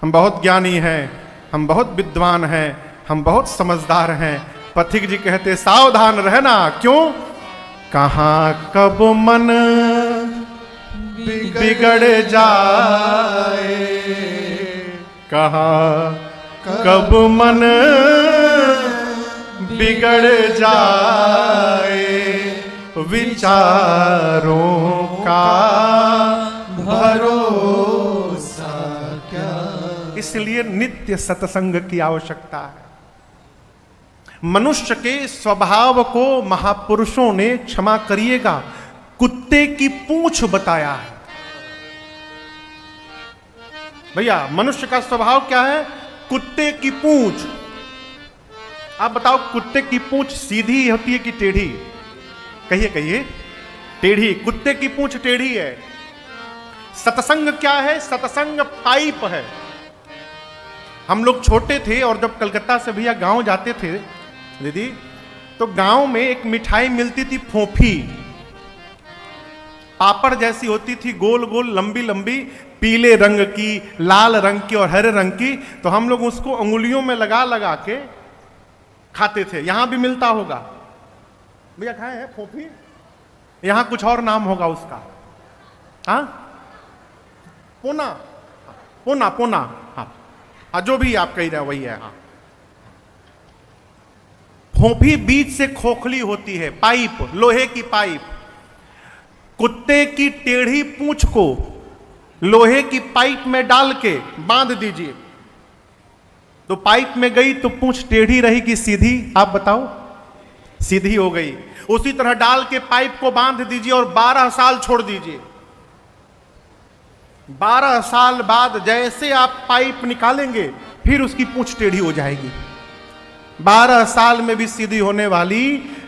हम बहुत ज्ञानी हैं, हम बहुत विद्वान हैं, हम बहुत समझदार हैं। पथिक जी कहते सावधान रहना। क्यों? कहाँ कब मन बिगड़ जाए, कहाँ कब मन बिगड़ जाए, विचारों का भरोसा क्या। इसलिए नित्य सत्संग की आवश्यकता है। मनुष्य के स्वभाव को महापुरुषों ने, क्षमा करिएगा, कुत्ते की पूंछ बताया है। भैया मनुष्य का स्वभाव क्या है? कुत्ते की पूंछ। आप बताओ कुत्ते की पूंछ सीधी होती है कि टेढ़ी? कहिए कहिए। टेढ़ी। कुत्ते की पूंछ टेढ़ी है। सत्संग क्या है? सत्संग पाइप है। हम लोग छोटे थे और जब कलकत्ता से भैया गांव जाते थे दीदी, तो गांव में एक मिठाई मिलती थी, फोफी। पापड़ जैसी होती थी, गोल गोल लंबी लंबी, पीले रंग की, लाल रंग की और हरे रंग की। तो हम लोग उसको अंगुलियों में लगा लगा के खाते थे। यहां भी मिलता होगा भैया, खाए हैं फोफी? यहां कुछ और नाम होगा उसका। हाँ, पोना, पोना, पोना। हाँ, जो भी आप कह रहे हैं वही है। हाँ, फोफी बीच से खोखली होती है, पाइप, लोहे की पाइप। कुत्ते की टेढ़ी पूंछ को लोहे की पाइप में डाल के बांध दीजिए, तो पाइप में गई तो पूंछ टेढ़ी रही कि सीधी? आप बताओ। सीधी हो गई। उसी तरह डाल के पाइप को बांध दीजिए और 12 साल छोड़ दीजिए। 12 साल बाद जैसे आप पाइप निकालेंगे फिर उसकी पूंछ टेढ़ी हो जाएगी। 12 साल में भी सीधी होने वाली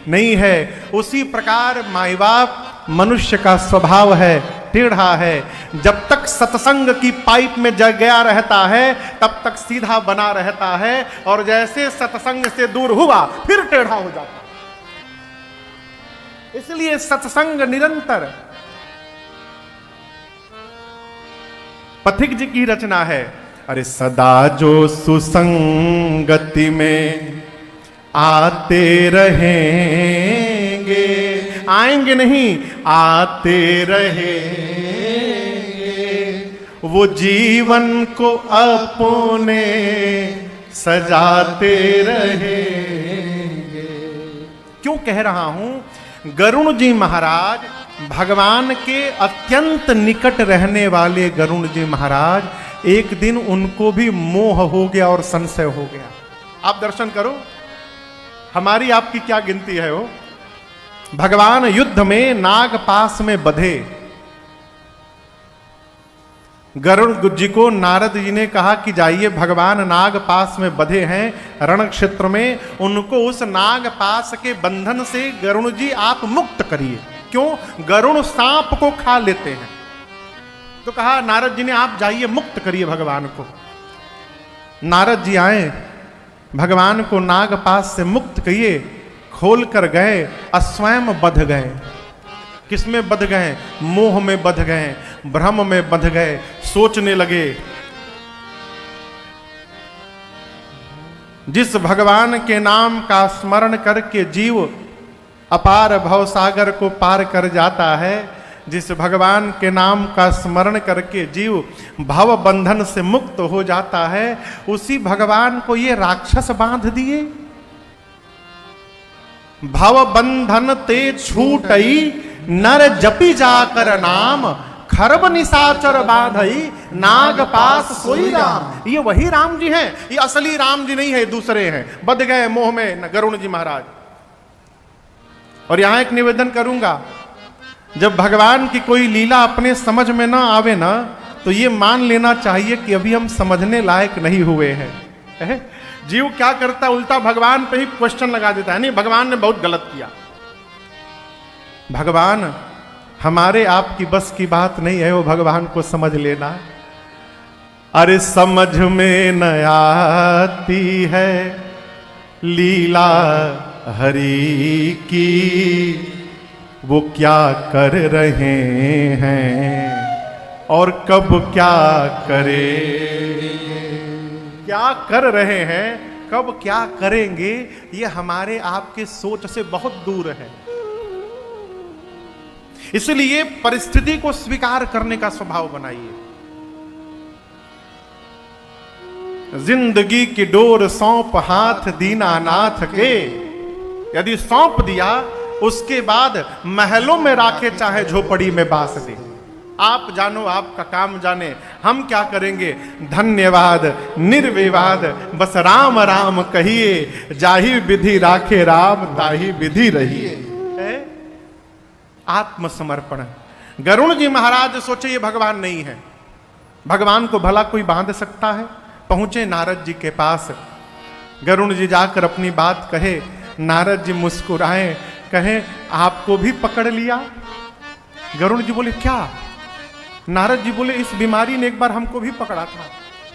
नहीं है। उसी प्रकार माई बाप, मनुष्य का स्वभाव है, टेढ़ा है। जब तक सत्संग की पाइप में जग गया रहता है तब तक सीधा बना रहता है, और जैसे सत्संग से दूर हुआ फिर टेढ़ा हो जाता है। इसलिए सत्संग निरंतर। पथिक जी की रचना है, अरे सदा जो सुसंगति में आते रहेंगे, आएंगे नहीं, आते रहेंगे, वो जीवन को अपने सजाते रहेंगे। क्यों कह रहा हूं? गरुण जी महाराज, भगवान के अत्यंत निकट रहने वाले गरुण जी महाराज, एक दिन उनको भी मोह हो गया और संशय हो गया। आप दर्शन करो, हमारी आपकी क्या गिनती है वो। भगवान युद्ध में नाग पास में बधे। गरुड़ जी को नारद जी ने कहा कि जाइए, भगवान नाग पास में बधे हैं रण क्षेत्र में, उनको उस नाग पास के बंधन से गरुड़ जी आप मुक्त करिए। क्यों? गरुड़ सांप को खा लेते हैं। तो कहा नारद जी ने, आप जाइए मुक्त करिए भगवान को। नारद जी आए, भगवान को नाग पास से मुक्त किए, खोल कर गए, स्वयं बध गए। किसमें बध गए? मोह में बध गए, भ्रम में बध गए। सोचने लगे, जिस भगवान के नाम का स्मरण करके जीव अपार भवसागर को पार कर जाता है, जिस भगवान के नाम का स्मरण करके जीव भव बंधन से मुक्त हो जाता है, उसी भगवान को ये राक्षस बांध दिए। भव बंधन ते छूटई, नर जपी जाकर नाम, खरब निशाचर बांधई, नाग पास सोई राम। ये वही राम जी हैं, ये असली राम जी नहीं है, दूसरे हैं। बध गए मोह में गरुण जी महाराज। और यहां एक निवेदन करूंगा, जब भगवान की कोई लीला अपने समझ में ना आवे ना, तो ये मान लेना चाहिए कि अभी हम समझने लायक नहीं हुए हैं। जीव क्या करता है, उल्टा भगवान पे ही क्वेश्चन लगा देता है, नहीं भगवान ने बहुत गलत किया। भगवान हमारे आपकी बस की बात नहीं है, वो भगवान को समझ लेना। अरे समझ में न आती है लीला हरि की, वो क्या कर रहे हैं और कब क्या करे। क्या कर रहे हैं, कब क्या करेंगे, ये हमारे आपके सोच से बहुत दूर है। इसलिए परिस्थिति को स्वीकार करने का स्वभाव बनाइए। जिंदगी की डोर सौंप हाथ दीनानाथ के, यदि सौंप दिया उसके बाद महलों में राखे चाहे झोपड़ी में बास दे। आप जानो, आपका काम जाने, हम क्या करेंगे। धन्यवाद निर्विवाद बस राम राम कहिए, जाहि विधि राखे राम ताहि विधि रहिए। आत्मसमर्पण। गरुण जी महाराज सोचे ये भगवान नहीं है, भगवान को भला कोई बांध सकता है। पहुंचे नारद जी के पास, गरुण जी जाकर अपनी बात कहे। नारद जी मुस्कुराए, कहे आपको भी पकड़ लिया। गरुण जी बोले क्या? नारद जी बोले इस बीमारी ने एक बार हमको भी पकड़ा था।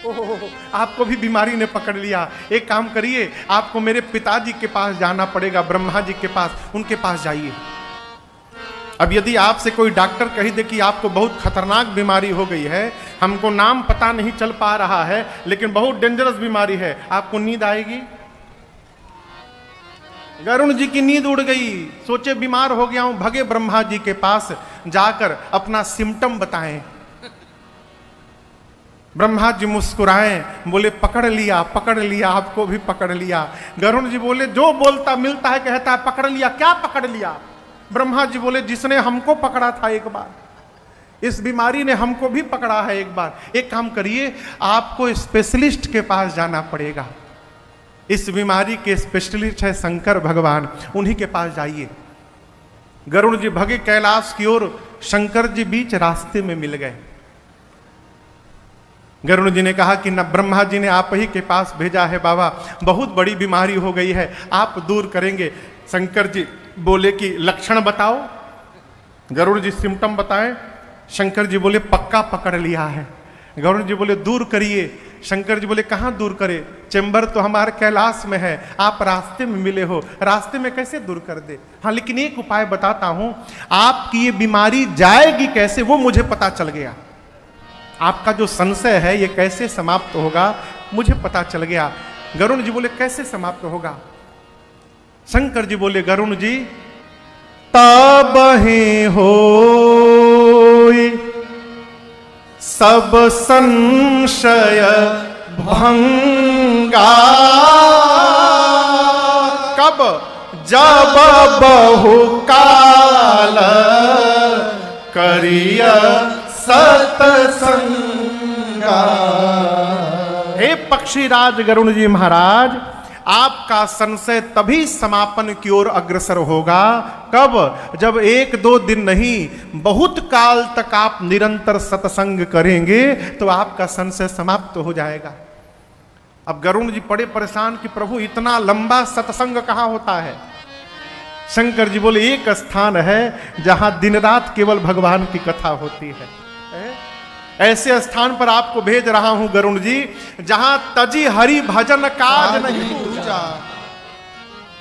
ओह, आपको भी बीमारी ने पकड़ लिया। एक काम करिए, आपको मेरे पिताजी के पास जाना पड़ेगा, ब्रह्मा जी के पास, उनके पास जाइए। अब यदि आपसे कोई डॉक्टर कही दे कि आपको बहुत खतरनाक बीमारी हो गई है, हमको नाम पता नहीं चल पा रहा है, लेकिन बहुत डेंजरस बीमारी है, आपको नींद आएगी? गरुण जी की नींद उड़ गई। सोचे बीमार हो गया हूं, भगे ब्रह्मा जी के पास, जाकर अपना सिम्टम बताएं। ब्रह्मा जी मुस्कुराए, बोले पकड़ लिया, पकड़ लिया, आपको भी पकड़ लिया। गरुण जी बोले जो बोलता मिलता है कहता है पकड़ लिया। क्या पकड़ लिया? ब्रह्मा जी बोले जिसने हमको पकड़ा था एक बार, इस बीमारी ने हमको भी पकड़ा है एक बार। एक काम करिए, आपको स्पेशलिस्ट के पास जाना पड़ेगा। इस बीमारी के स्पेशलिस्ट है शंकर भगवान, उन्हीं के पास जाइए। गरुण जी भगे कैलाश की ओर, शंकर जी बीच रास्ते में मिल गए। गरुण जी ने कहा कि न ब्रह्मा जी ने आप ही के पास भेजा है बाबा, बहुत बड़ी बीमारी हो गई है, आप दूर करेंगे। शंकर जी बोले कि लक्षण बताओ। गरुड़ जी सिम्टम बताएं। शंकर जी बोले पक्का पकड़ लिया है। गरुड़ जी बोले दूर करिए। शंकर जी बोले कहाँ दूर करे, चेंबर तो हमारे कैलाश में है, आप रास्ते में मिले हो, रास्ते में कैसे दूर कर दे। हाँ लेकिन एक उपाय बताता हूं, आपकी ये बीमारी जाएगी कैसे वो मुझे पता चल गया। आपका जो संशय है ये कैसे समाप्त होगा मुझे पता चल गया। गरुण जी बोले कैसे समाप्त होगा? शंकर जी बोले गरुण जी तबहि होई सब संशय भंगा, कब जब बहु काल करिय सतसंगा। हे पक्षीराज गरुण जी महाराज, आपका संशय तभी समापन की ओर अग्रसर होगा कब? जब एक दो दिन नहीं बहुत काल तक आप निरंतर सत्संग करेंगे तो आपका संशय समाप्त हो जाएगा। अब गरुण जी पड़े परेशान कि प्रभु इतना लंबा सत्संग कहाँ होता है। शंकर जी बोले एक स्थान है जहां दिन रात केवल भगवान की कथा होती है। ऐसे स्थान पर आपको भेज रहा हूं गरुण जी, जहां तजी हरि भजन काज नहीं पूजा,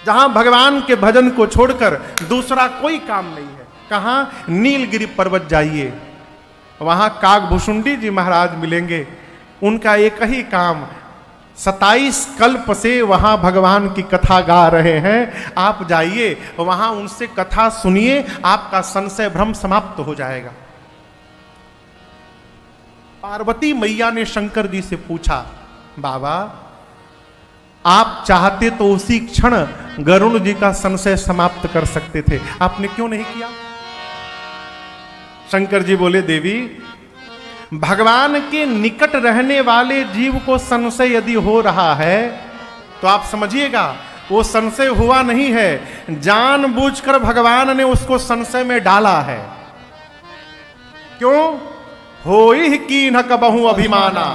जहां भगवान के भजन को छोड़कर दूसरा कोई काम नहीं है। कहां? नीलगिरी पर्वत जाइए, वहां कागभूषुंडी जी महाराज मिलेंगे। उनका एक ही काम, 27 कल्प से वहां भगवान की कथा गा रहे हैं। आप जाइए वहां उनसे कथा सुनिए, आपका संशय भ्रम समाप्त हो जाएगा। पार्वती मैया ने शंकर जी से पूछा, बाबा आप चाहते तो उसी क्षण गरुण जी का संशय समाप्त कर सकते थे, आपने क्यों नहीं किया? शंकर जी बोले देवी, भगवान के निकट रहने वाले जीव को संशय यदि हो रहा है तो आप समझिएगा वो संशय हुआ नहीं है, जानबूझकर भगवान ने उसको संशय में डाला है। क्यों? होई कीन्ह कबहु अभिमाना,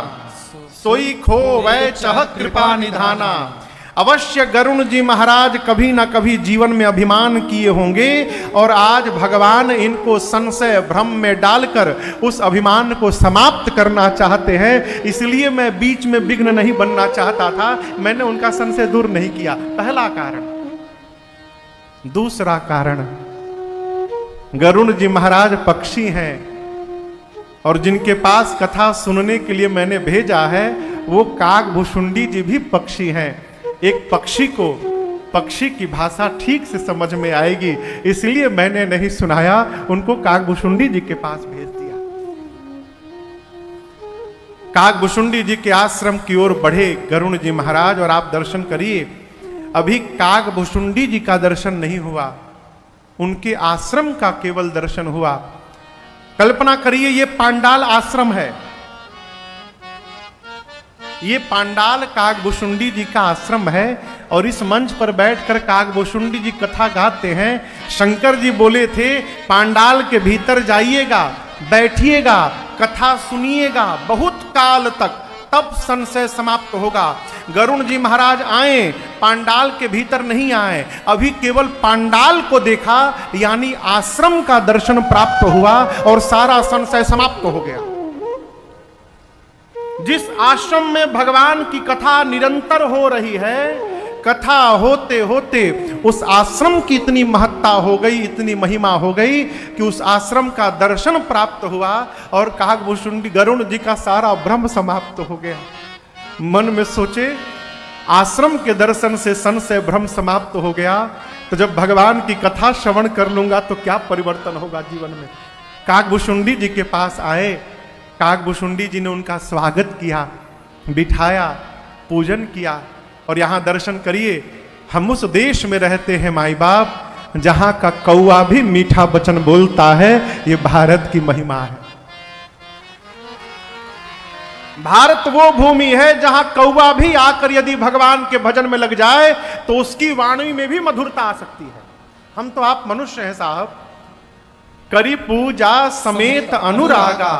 सोई खो वै चह कृपा निधाना। अवश्य गरुण जी महाराज कभी ना कभी जीवन में अभिमान किए होंगे और आज भगवान इनको संशय भ्रम में डालकर उस अभिमान को समाप्त करना चाहते हैं। इसलिए मैं बीच में विघ्न नहीं बनना चाहता था, मैंने उनका संशय दूर नहीं किया। पहला कारण। दूसरा कारण, गरुण जी महाराज पक्षी हैं, और जिनके पास कथा सुनने के लिए मैंने भेजा है वो काकभुशुंडी जी भी पक्षी हैं। एक पक्षी को पक्षी की भाषा ठीक से समझ में आएगी, इसलिए मैंने नहीं सुनाया, उनको काकभुशुंडी जी के पास भेज दिया। काकभुशुंडी जी के आश्रम की ओर बढ़े गरुण जी महाराज और आप दर्शन करिए। अभी काकभुशुंडी जी का दर्शन नहीं हुआ, उनके आश्रम का केवल दर्शन हुआ। कल्पना करिए ये पांडाल आश्रम है, ये पांडाल काकभुशुंडी जी का आश्रम है और इस मंच पर बैठकर काकभुशुंडी जी कथा गाते हैं। शंकर जी बोले थे पांडाल के भीतर जाइएगा, बैठिएगा, कथा सुनिएगा बहुत काल तक, तब संशय समाप्त होगा। गरुण जी महाराज आए, पांडाल के भीतर नहीं आए, अभी केवल पांडाल को देखा, यानी आश्रम का दर्शन प्राप्त हुआ और सारा संशय समाप्त हो गया। जिस आश्रम में भगवान की कथा निरंतर हो रही है, कथा होते होते उस आश्रम की इतनी महत्ता हो गई, इतनी महिमा हो गई कि उस आश्रम का दर्शन प्राप्त हुआ और काकभुशुंडी गरुण जी का सारा भ्रम समाप्त हो गया। मन में सोचे आश्रम के दर्शन से संशय भ्रम समाप्त हो गया, तो जब भगवान की कथा श्रवण कर लूंगा तो क्या परिवर्तन होगा जीवन में। काकभुशुंडी जी के पास आए, काकभुशुंडी जी ने उनका स्वागत किया, बिठाया, पूजन किया। और यहां दर्शन करिए, हम उस देश में रहते हैं माई बाप जहां का कौवा भी मीठा वचन बोलता है, ये भारत की महिमा है। भारत वो भूमि है जहां कौवा भी आकर यदि भगवान के भजन में लग जाए तो उसकी वाणी में भी मधुरता आ सकती है। हम तो आप मनुष्य हैं साहब, करी पूजा समेत अनुरागा,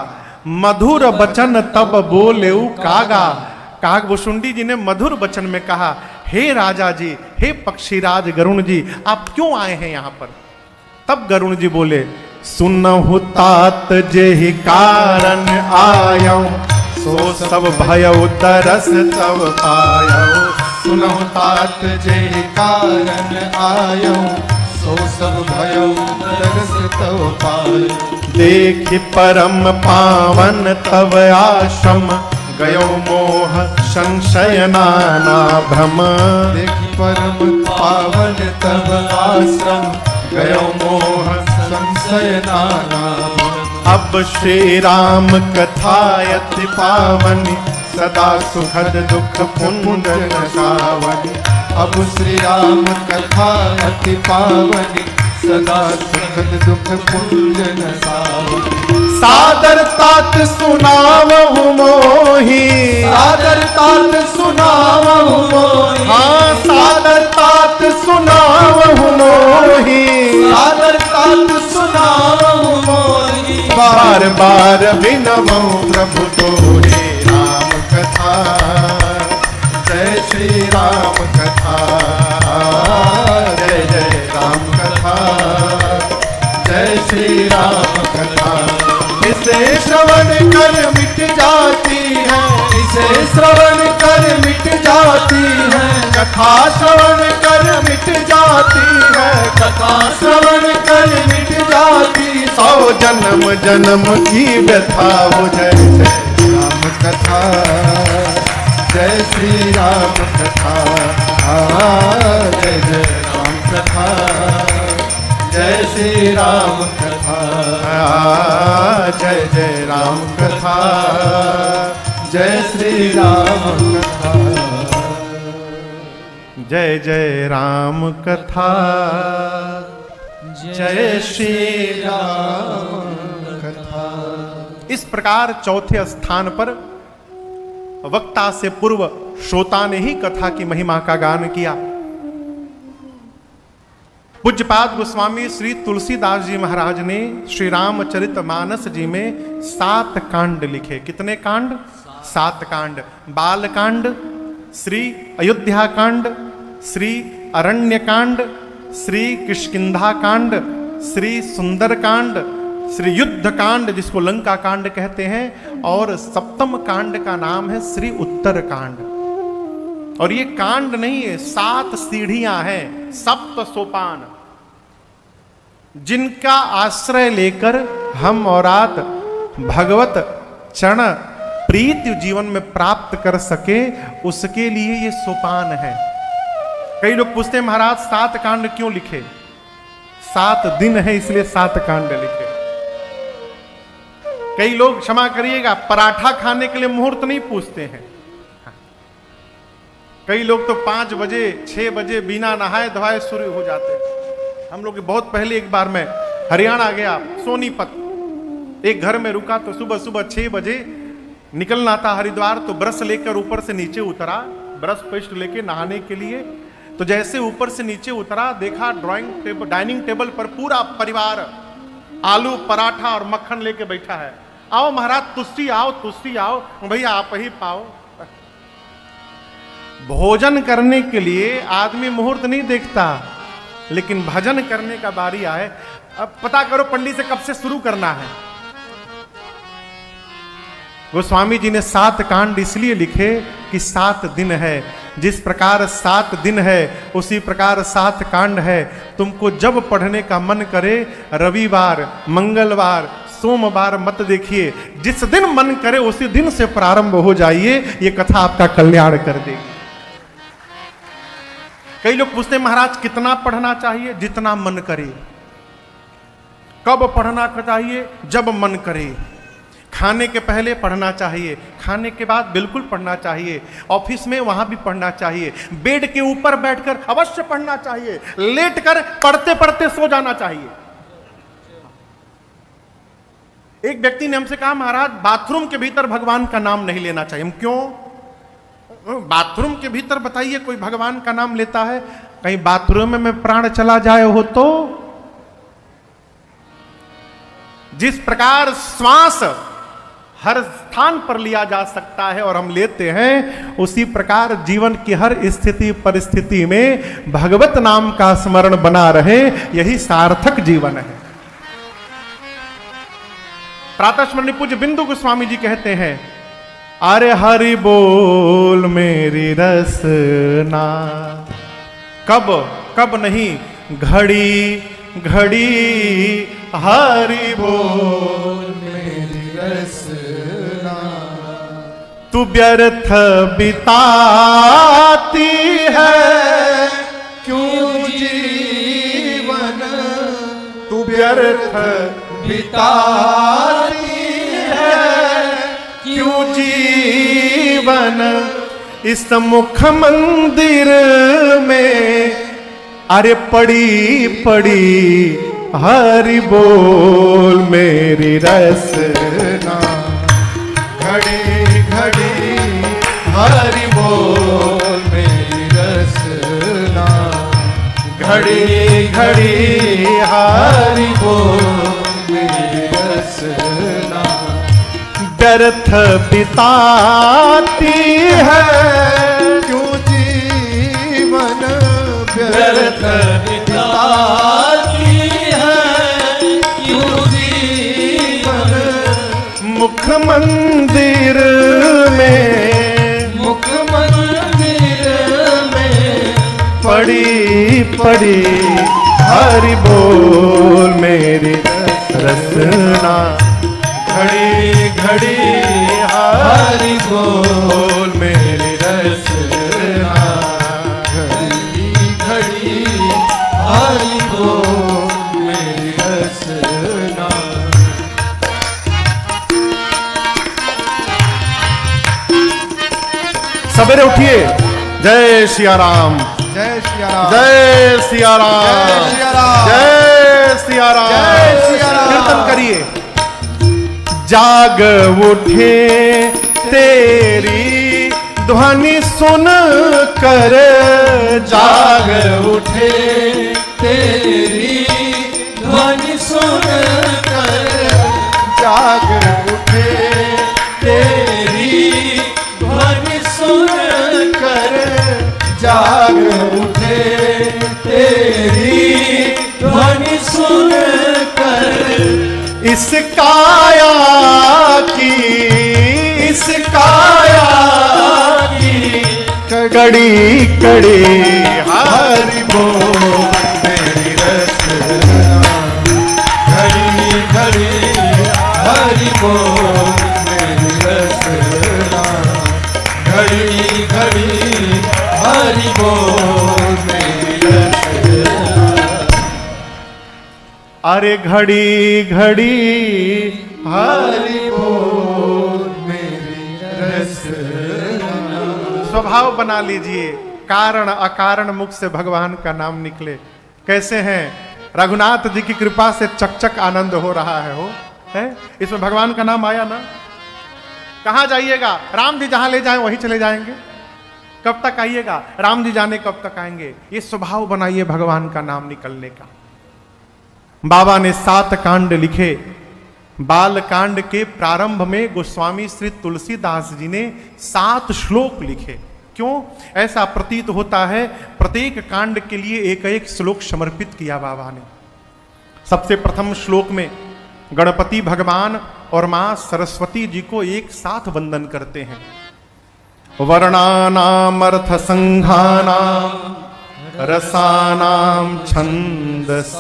मधुर वचन तब बोले कागा। काकभुशुंडी जी ने मधुर वचन में कहा, हे राजा जी, हे पक्षीराज गरुण जी, आप क्यों आए हैं यहां पर। तब गरुण जी बोले, सुनहु तात जेहि कारण आयो, सो सब भयउ तरस तब पायो। सुनहु तात जेहि कारण आयो, सो सब भयउ तरस तब पायो। देखि परम पावन तब आश्रम, गयो मोह संशय नाना भ्रम। देखि परम पावन तब आश्रम, गयो मोह संशय नाना भ्रम। अब श्री राम कथा अति पावनी, सदा सुखद दुख पुण्य नशावनी। अब श्री राम कथा अति पावनी, सदा सुखद दुख पुण्य नशावनी। सादर तात सुनावहु मोहि, सादर तात सुनावहु मोहि। हाँ सादर तात सुनावहु मोहि, सादर तात सुनावहु मोहि। बार बार विनमऊ प्रभु तोरे राम कथा। जय श्री राम कथा, जय जय राम कथा, जय श्री राम कथा। इसे श्रवण कर मिट जाती है, इसे श्रवण कर मिट जाती है। कथा श्रवण कर मिट जाती है, कथा श्रवण कर मिट जाती। 100 जन्म जन्म की व्यथा हो। जय जय राम कथा, जय श्री राम कथा, जय जय राम कथा, जय श्री राम कथा, जय जय राम कथा, जय श्री राम कथा, जय जय राम कथा, जय श्री राम कथा। इस प्रकार चौथे स्थान पर वक्ता से पूर्व श्रोता ने ही कथा की महिमा का गान किया। पूज्यपाद गोस्वामी श्री तुलसीदास जी महाराज ने श्री रामचरितमानस जी में 7 कांड लिखे। कितने कांड? 7 कांड। बाल कांड, श्री अयोध्या कांड, श्री अरण्य कांड, श्री किष्किंधा कांड, श्री सुंदर कांड, श्री युद्ध कांड जिसको लंका कांड कहते हैं, और 7वां कांड का नाम है श्री उत्तर कांड। और ये कांड नहीं है, 7 सीढ़ियां हैं, 7 सोपान, जिनका आश्रय लेकर हम और आप भगवत चरण प्रीति जीवन में प्राप्त कर सके, उसके लिए ये सोपान है। कई लोग पूछते हैं महाराज 7 कांड क्यों लिखे? 7 दिन है इसलिए 7 कांड लिखे। कई लोग क्षमा करिएगा पराठा खाने के लिए मुहूर्त नहीं पूछते हैं। कई लोग तो 5 बजे 6 बजे बिना नहाए धोए शुरू हो जाते हैं। हम लोग बहुत पहले एक बार मैं हरियाणा गया, सोनीपत, एक घर में रुका तो सुबह सुबह 6 बजे निकलना था हरिद्वार, तो ब्रश लेकर ऊपर से नीचे उतरा, ब्रश पेस्ट लेके नहाने के लिए। तो जैसे ऊपर से नीचे उतरा देखा डाइनिंग टेबल पर पूरा परिवार आलू पराठा और मक्खन लेके बैठा है। आओ महाराज तुलसी आओ, तुलसी आओ। भैया आप ही पाओ। भोजन करने के लिए आदमी मुहूर्त नहीं देखता, लेकिन भजन करने का बारी आए। अब पता करो पंडित से कब से शुरू करना है। गोस्वामी जी ने 7 कांड इसलिए लिखे कि 7 दिन है। जिस प्रकार 7 दिन है उसी प्रकार 7 कांड है। तुमको जब पढ़ने का मन करे, रविवार, मंगलवार, सोमवार मत देखिए, जिस दिन मन करे उसी दिन से प्रारंभ हो जाइए। ये कथा आपका कल्याण कर देगी। कई लोग पूछते हैं महाराज कितना पढ़ना चाहिए? जितना मन करे। कब पढ़ना चाहिए? जब मन करे। खाने के पहले पढ़ना चाहिए, खाने के बाद बिल्कुल पढ़ना चाहिए, ऑफिस में वहां भी पढ़ना चाहिए, बेड के ऊपर बैठकर अवश्य पढ़ना चाहिए, लेटकर पढ़ते पढ़ते सो जाना चाहिए। एक व्यक्ति ने हमसे कहा महाराज बाथरूम के भीतर भगवान का नाम नहीं लेना चाहिए। हम क्यों? बाथरूम के भीतर बताइए कोई भगवान का नाम लेता है? कहीं बाथरूम में प्राण चला जाए हो तो? जिस प्रकार श्वास हर स्थान पर लिया जा सकता है और हम लेते हैं, उसी प्रकार जीवन की हर स्थिति परिस्थिति में भगवत नाम का स्मरण बना रहे, यही सार्थक जीवन है। प्रातः स्मरणीय पूज्य बिंदु गोस्वामी जी कहते हैं, अरे हरि बोल मेरी रसना। कब कब नहीं, घड़ी घड़ी हरि बोल मेरी रसना। तू व्यर्थ बिताती है क्यों जीवन, तू व्यर्थ बिताती है क्यों जीवन। इस मुख मंदिर में अरे पड़ी पड़ी हरि बोल मेरी रसना। घड़ी घड़ी हरि बोल मेरी रसना। घड़ी घड़ी हरि बोल मेरी रसना। व्यर्थ बिताती है क्यों जीवन, व्यर्थ बिताती है क्यों जीवन। मुख मंदिर में, मुख मंदिर में पड़ी पड़ी हरि बोल मेरी रसना। घड़ी घड़ी हरि बोल मेरी रसना। घड़ी घड़ी हरि बोल मेरी रसना। सवेरे उठिए, जय सिया राम, जय सिया राम, जय सिया राम, जय सिया राम, जय सिया राम, जय सिया राम। कीर्तन करिए। जाग उठे तेरी ध्वनि सुन कर, जाग उठे तेरी ध्वनि सुन कर। जाग उठे तेरी ध्वनि सुन कर। जाग उठे तेरी ध्वनि सुन कर। इस काया की, इस काया की कड़ी कड़ी हरि बोल मेरी रसना। घड़ी घड़ी हरि बोल घड़ी घड़ी हरि बोल मेरी रसना। अरे घड़ी घड़ी हरि बोल मेरी रसना। स्वभाव बना लीजिए, कारण अकारण मुख से भगवान का नाम निकले। कैसे हैं? रघुनाथ जी की कृपा से चकचक आनंद हो रहा है, हो है? इसमें भगवान का नाम आया ना। कहां जाइएगा? राम जी जहां ले जाएं वहीं चले जाएंगे। कब तक आइएगा? राम जी जाने कब तक आएंगे। ये स्वभाव बनाइए भगवान का नाम निकलने का। बाबा ने 7 कांड लिखे। बाल कांड के प्रारंभ में गोस्वामी श्री तुलसीदास जी ने 7 श्लोक लिखे। क्यों? ऐसा प्रतीत होता है प्रत्येक कांड के लिए एक एक श्लोक समर्पित किया बाबा ने। सबसे प्रथम श्लोक में गणपति भगवान और मां सरस्वती जी को एक साथ वंदन करते हैं। वर्णानाम अर्थ संघानाम रसानाम छंदसामपि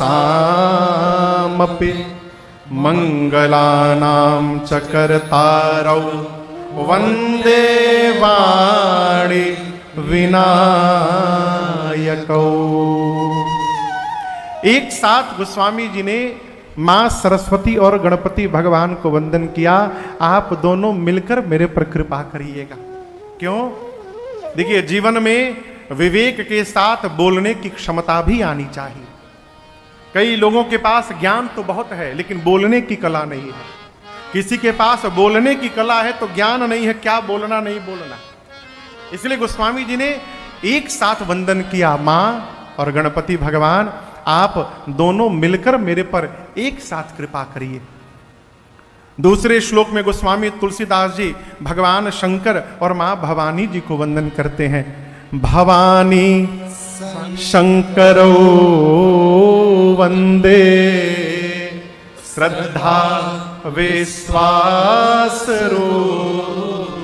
मंगलानाम च कर्तारौ वंदे वाणी विनायकौ। एक साथ गोस्वामी जी ने मां सरस्वती और गणपति भगवान को वंदन किया। आप दोनों मिलकर मेरे पर कृपा करिएगा। क्यों? देखिए, जीवन में विवेक के साथ बोलने की क्षमता भी आनी चाहिए। कई लोगों के पास ज्ञान तो बहुत है लेकिन बोलने की कला नहीं है। किसी के पास बोलने की कला है तो ज्ञान नहीं है, क्या बोलना नहीं बोलना। इसलिए गोस्वामी जी ने एक साथ वंदन किया। मां और गणपति भगवान, आप दोनों मिलकर मेरे पर एक साथ कृपा करिए। दूसरे श्लोक में गोस्वामी तुलसीदास जी भगवान शंकर और मां भवानी जी को वंदन करते हैं। भवानी शंकरो वंदे श्रद्धा विश्वास रूपिणो।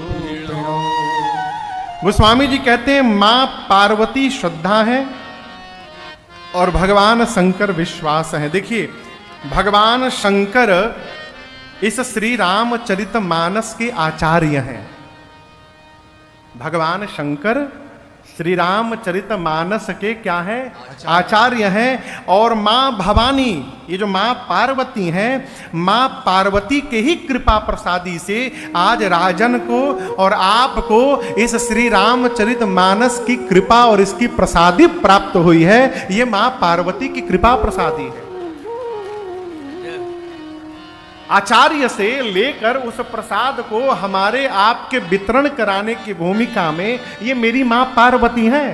गोस्वामी जी कहते हैं मां पार्वती श्रद्धा है और भगवान शंकर विश्वास है। देखिए, भगवान शंकर इस श्री रामचरितमानस के आचार्य हैं। भगवान शंकर श्री रामचरितमानस के क्या है? आचार्य हैं। और मां भवानी, ये जो मां पार्वती हैं, मां पार्वती के ही कृपा प्रसादी से आज राजन को और आपको इस श्री रामचरितमानस की कृपा और इसकी प्रसादी प्राप्त हुई है। ये मां पार्वती की कृपा प्रसादी है। आचार्य से लेकर उस प्रसाद को हमारे आपके वितरण कराने की भूमिका में ये मेरी मां पार्वती है।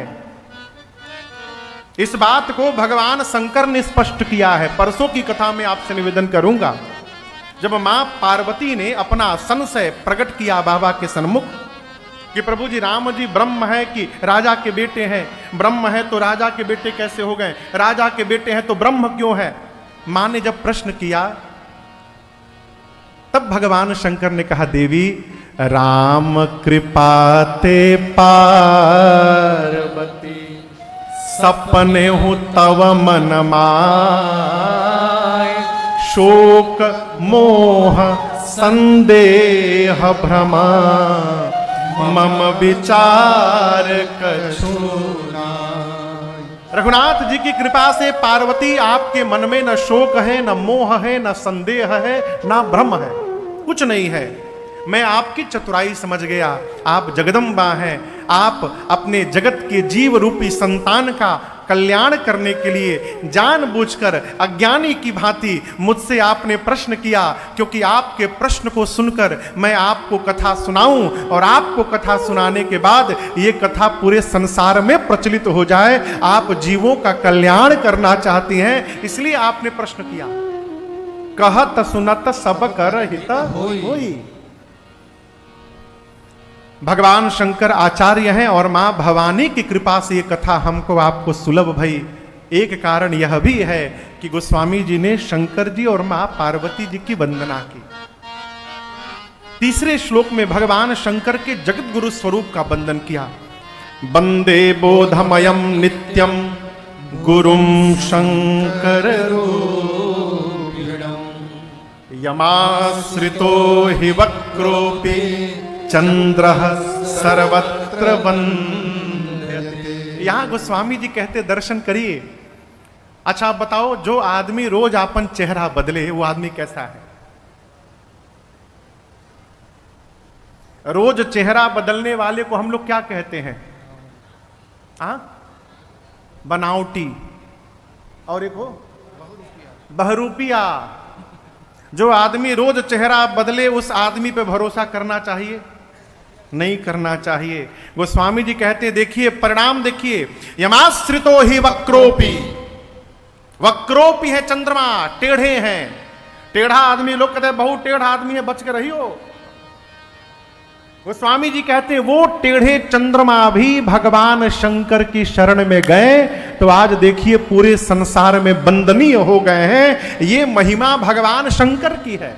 इस बात को भगवान शंकर ने स्पष्ट किया है। परसों की कथा में आपसे निवेदन करूंगा, जब मां पार्वती ने अपना संशय प्रकट किया बाबा के सन्मुख कि प्रभु जी, राम जी ब्रह्म है कि राजा के बेटे हैं? ब्रह्म है तो राजा के बेटे कैसे हो गए? राजा के बेटे हैं तो ब्रह्म क्यों है? मां ने जब प्रश्न किया तब भगवान शंकर ने कहा, देवी राम कृपा ते पार्वती सपने हूं तव मन माय शोक मोह संदेह भ्रमा मम विचार कछु नाय। रघुनाथ जी की कृपा से पार्वती आपके मन में न शोक है, न मोह है, न संदेह है, न भ्रम है, कुछ नहीं है। मैं आपकी चतुराई समझ गया। आप जगदम्बा हैं। आप अपने जगत के जीव रूपी संतान का कल्याण करने के लिए जानबूझकर अज्ञानी की भांति मुझसे आपने प्रश्न किया, क्योंकि आपके प्रश्न को सुनकर मैं आपको कथा सुनाऊं और आपको कथा सुनाने के बाद ये कथा पूरे संसार में प्रचलित हो जाए। आप जीवों का कल्याण करना चाहती हैं, इसलिए आपने प्रश्न किया। कहत सुनत सब कर हित होई। भगवान शंकर आचार्य हैं और मां भवानी की कृपा से ये कथा हमको आपको सुलभ भई। एक कारण यह भी है कि गोस्वामी जी ने शंकर जी और मां पार्वती जी की वंदना की। तीसरे श्लोक में भगवान शंकर के जगत गुरु स्वरूप का वंदन किया। वंदे बोधमयम नित्यम गुरुम शंकर रूपिणं यमाश्रितो हि वक्रोपि चंद्र सर्वत्र सर्वत्र वंद्यते। यहां गोस्वामी जी कहते दर्शन करिए। अच्छा आप बताओ, जो आदमी रोज अपन चेहरा बदले वो आदमी कैसा है? रोज चेहरा बदलने वाले को हम लोग क्या कहते हैं? बनावटी। और एक हो बहरूपिया। जो आदमी रोज चेहरा बदले उस आदमी पे भरोसा करना चाहिए? नहीं करना चाहिए। गोस्वामी जी कहते देखिए परिणाम देखिए, यमाश्रितो ही वक्रोपी। वक्रोपी है चंद्रमा, टेढ़े हैं। टेढ़ा आदमी लोग कहते हैं बहुत टेढ़ा आदमी है, बच के रहियो। गोस्वामी जी कहते हैं वो टेढ़े चंद्रमा भी भगवान शंकर की शरण में गए तो आज देखिए पूरे संसार में वंदनीय हो गए हैं। ये महिमा भगवान शंकर की है।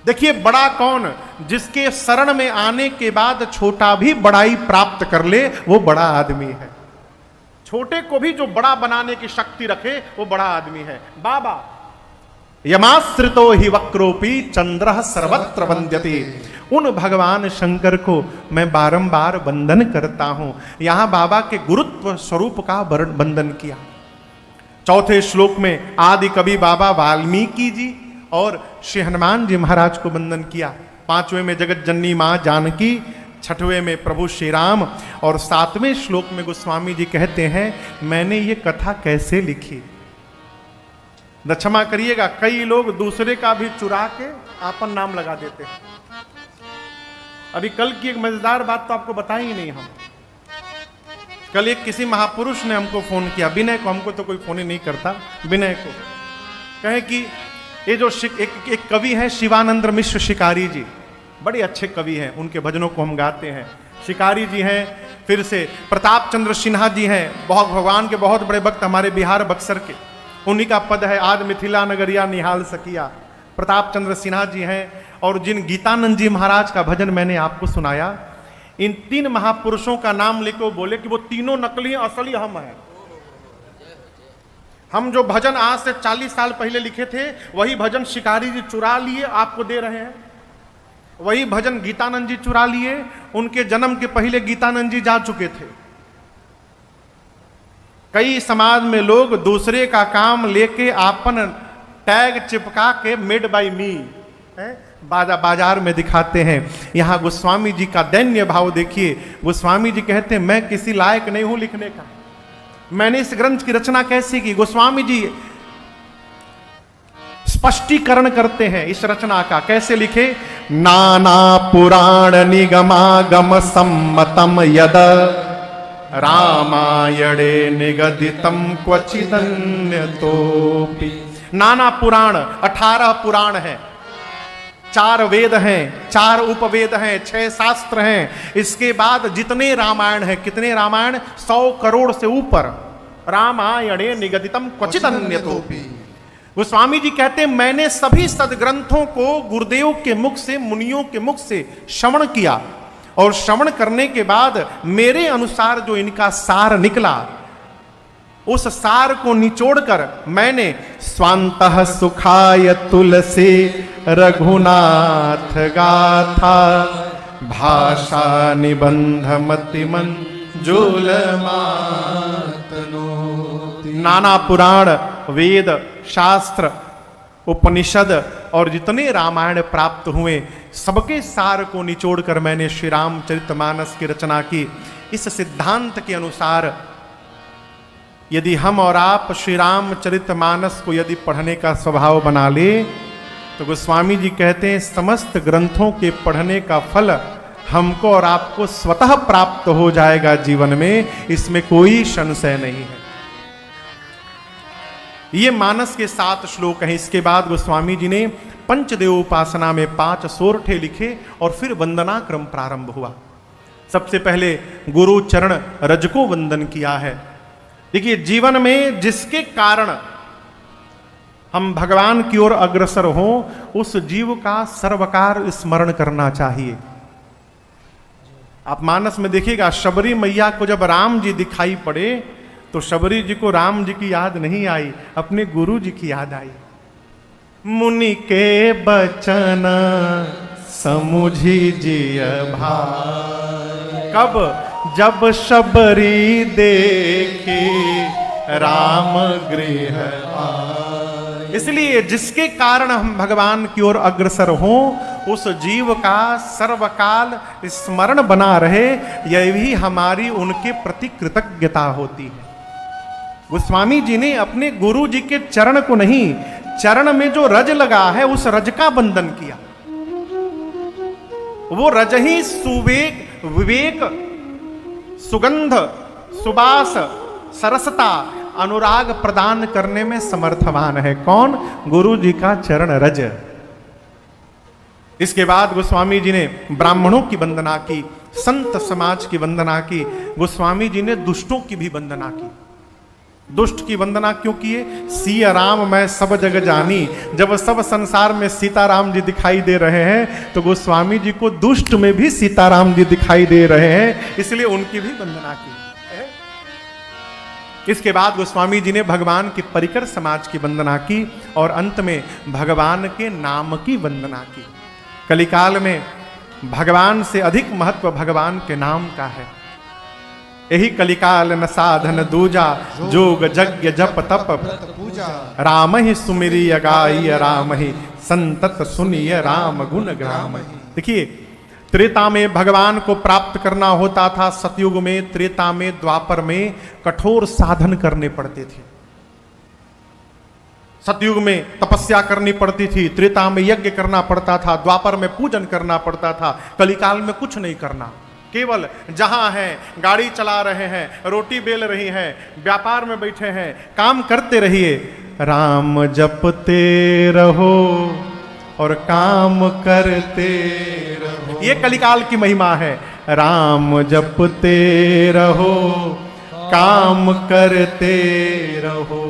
देखिए बड़ा कौन? जिसके शरण में आने के बाद छोटा भी बड़ाई प्राप्त कर ले वो बड़ा आदमी है। छोटे को भी जो बड़ा बनाने की शक्ति रखे वो बड़ा आदमी है। बाबा यमाश्रितो ही वक्रोपी चंद्र सर्वत्र वंद्यते। उन भगवान शंकर को मैं बारंबार वंदन करता हूं। यहां बाबा के गुरुत्व स्वरूप का वंदन किया। चौथे श्लोक में आदि कवि बाबा वाल्मीकि जी और श्री हनुमान जी महाराज को वंदन किया। पांचवें में जगत जननी मां जानकी, छठवें में प्रभु श्री राम और सातवें श्लोक में गोस्वामी जी कहते हैं मैंने ये कथा कैसे लिखी। क्षमा करिएगा, कई लोग दूसरे का भी चुरा के आपन नाम लगा देते हैं। अभी कल की एक मजेदार बात तो आपको बताई ही नहीं हम। कल एक किसी महापुरुष ने हमको फोन किया, विनय को, हमको तो कोई फोन ही नहीं करता, विनय को, कहे कि ये जो एक कवि है शिवानंद मिश्र शिकारी जी, बड़े अच्छे कवि हैं, उनके भजनों को हम गाते हैं। शिकारी जी हैं, फिर से प्रताप चंद्र सिन्हा जी हैं, बहुत भगवान के बहुत बड़े भक्त हमारे बिहार बक्सर के, उन्हीं का पद है आज मिथिला नगरिया निहाल सकिया। प्रताप चंद्र सिन्हा जी हैं। और जिन गीतानंद जी महाराज का भजन मैंने आपको सुनाया, इन तीन महापुरुषों का नाम लेकर बोले कि वो तीनों नकली असली हम हैं। हम जो भजन आज से 40 साल पहले लिखे थे वही भजन शिकारी जी चुरा लिए आपको दे रहे हैं। वही भजन गीतानंद जी चुरा लिए, उनके जन्म के पहले गीतानंद जी जा चुके थे। कई समाज में लोग दूसरे का काम लेके आपन टैग चिपका के मेड बाय मी बाजार में दिखाते हैं। यहां गोस्वामी जी का दैन्य भाव देखिए। गोस्वामी जी कहते हैं मैं किसी लायक नहीं हूं लिखने का, मैंने इस ग्रंथ की रचना कैसे की। गोस्वामी जी स्पष्टीकरण करते हैं इस रचना का, कैसे लिखे। नाना पुराण निगमागम सम्मतम यद रामायणे निगदितम क्वचिदन्यतोपि। नाना पुराण, 18 पुराण हैं, 4 वेद हैं, 4 उपवेद हैं, 6 शास्त्र हैं। इसके बाद जितने रामायण हैं, कितने रामायण, 100 करोड़ से ऊपर। रामायणे निगदितम क्वचिदन्यतोपि। गोस्वामी जी कहते हैं मैंने सभी सदग्रंथों को गुरुदेव के मुख से, मुनियों के मुख से श्रवण किया और श्रवण करने के बाद मेरे अनुसार जो इनका सार निकला, उस सार को निचोड़कर मैंने स्वांतः सुखाय तुलसी रघुनाथ गाथा भाषा निबंध मतिमन जुलमातनोति। नाना पुराण, वेद, शास्त्र, उपनिषद और जितने रामायण प्राप्त हुए सबके सार को निचोड़कर मैंने श्री रामचरितमानस की रचना की। इस सिद्धांत के अनुसार यदि हम और आप श्री रामचरितमानस को यदि पढ़ने का स्वभाव बना ले तो गोस्वामी जी कहते हैं समस्त ग्रंथों के पढ़ने का फल हमको और आपको स्वतः प्राप्त हो जाएगा जीवन में, इसमें कोई संशय नहीं है। ये मानस के 7 श्लोक हैं। इसके बाद गोस्वामी जी ने पंचदेव उपासना में 5 सोरठे लिखे और फिर वंदना क्रम प्रारंभ हुआ। सबसे पहले गुरु चरण रज को वंदन किया है। देखिए जीवन में जिसके कारण हम भगवान की ओर अग्रसर हों उस जीव का सर्वकार स्मरण करना चाहिए। आप मानस में देखिएगा शबरी मैया को जब राम जी दिखाई पड़े तो शबरी जी को राम जी की याद नहीं आई, अपने गुरु जी की याद आई। मुनि के बचन समुझी जिय भाई, कब? जब शबरी देखे राम गृह आए। इसलिए जिसके कारण हम भगवान की ओर अग्रसर हों, उस जीव का सर्वकाल स्मरण बना रहे, यह भी हमारी उनके प्रति कृतज्ञता होती है। गोस्वामी जी ने अपने गुरु जी के चरण को नहीं, चरण में जो रज लगा है उस रज का बंधन किया। वो रज ही सुवेक, विवेक, सुगंध, सुबास, सरसता, अनुराग प्रदान करने में समर्थवान है। कौन? गुरु जी का चरण रज। इसके बाद गोस्वामी जी ने ब्राह्मणों की वंदना की, संत समाज की वंदना की, गोस्वामी जी ने दुष्टों की भी वंदना की। दुष्ट की वंदना क्यों किए? सिया राम मैं सब जग जानी। जब सब संसार में सीताराम जी दिखाई दे रहे हैं, तो गोस्वामी जी को दुष्ट में भी सीताराम जी दिखाई दे रहे हैं, इसलिए उनकी भी वंदना की। इसके बाद गोस्वामी जी ने भगवान की परिकर समाज की वंदना की और अंत में भगवान के नाम की वंदना की। कलिकाल में भगवान से अधिक महत्व भगवान के नाम का है। यही कलिकाल न साधन दूजा, जोग यज्ञ जप तप पूजा। राम ही सुमिरिय गाय, राम ही संतत सुनिय राम गुण ग्राम। देखिए, त्रेता में भगवान को प्राप्त करना होता था, सतयुग में, त्रेता में, द्वापर में कठोर साधन करने पड़ते थे। सतयुग में तपस्या करनी पड़ती थी, त्रेता में यज्ञ करना पड़ता था, द्वापर में पूजन करना पड़ता था, कलिकाल में कुछ नहीं करना। केवल जहां है, गाड़ी चला रहे हैं, रोटी बेल रही हैं, व्यापार में बैठे हैं, काम करते रहिए, राम जपते रहो और काम करते रहो। ये कलिकाल की महिमा है। राम जपते रहो, काम करते रहो,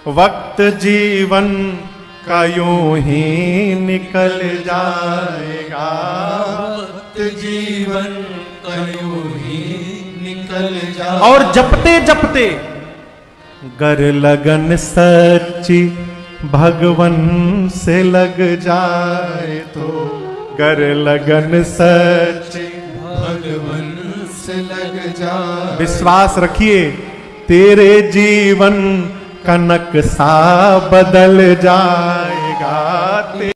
वक्त जीवन का यूं ही निकल जाएगा। वक्त जीवन का यूं ही निकल जा। और जपते जपते गर लगन सच्ची भगवन से लग जाए तो, गर लगन सच्ची भगवन से लग जा। विश्वास रखिए, तेरे जीवन का नक्शा बदल जाएगा।